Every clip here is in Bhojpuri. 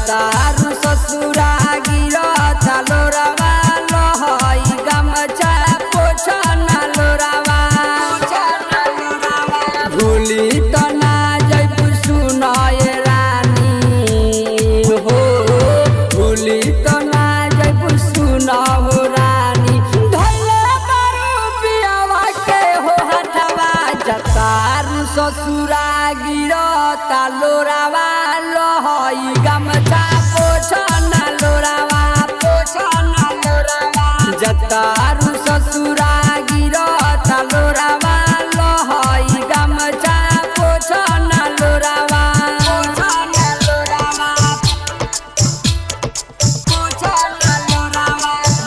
जतारू ससुरा गिरता लोरावा लहई गमछा पोछना लोरावा भूली तो ना जइबू सुनाए रानी हो भूली तो ना जइबू सुना हो रानी धइले बारू पियावा के हो हथवा जतारू ससुरा गिरता लोरावा लहई गमछा पोछना लोरावा जतारू ससुरा गिरता लोरावा लहई गमछा पोछना लोरावा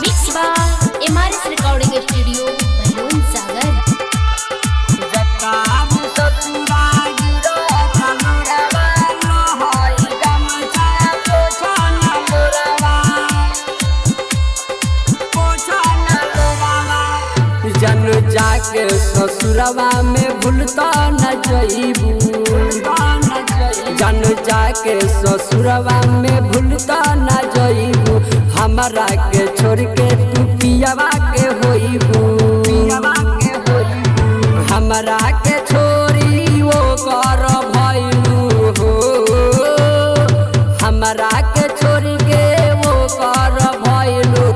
mix by MRS recording studio बलून सागर। जतारू ससुरा गिरता लोरावा लहई गमछा पोछना लोरावा जन जाके ससुरवा में भूलता न जइबू जन जाके ससुरवा में भूलता न जइबू हमरा के छोड़ के तू पियावा के होइबू हमरा के छोरी वो कर भइलू हो हमरा के छोरी के वो कर भइलू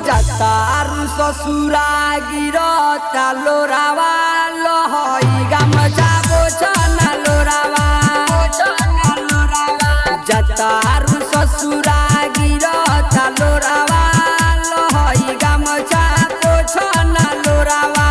जतारू ससुरा गिरता लोरावा लहई गमछा पोछना लोरावा जतारू ससुरा गिरता लोरावा लहई गमछा पोछना लोरावा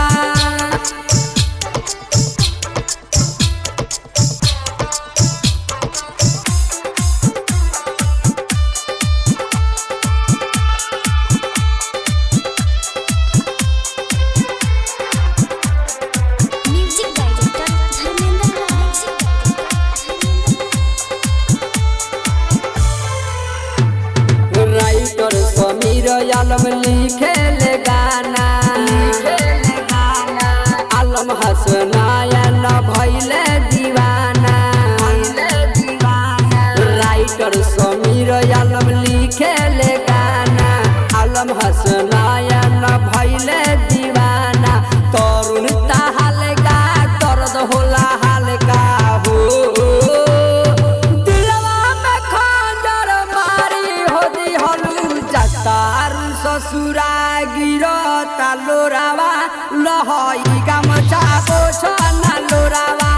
राइटर समीर आलम लिखे ले गाना आलम हसनाया न भइले दीवाना राइटर समीर आलम लिखे ले गाना आलम हसनाया न भइले दीवाना तरुण हल्का दर्द होला हल्का हो जतारू ससुरा गिरता लोरावा लहई गमछा पोछना लोरावा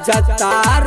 जतारू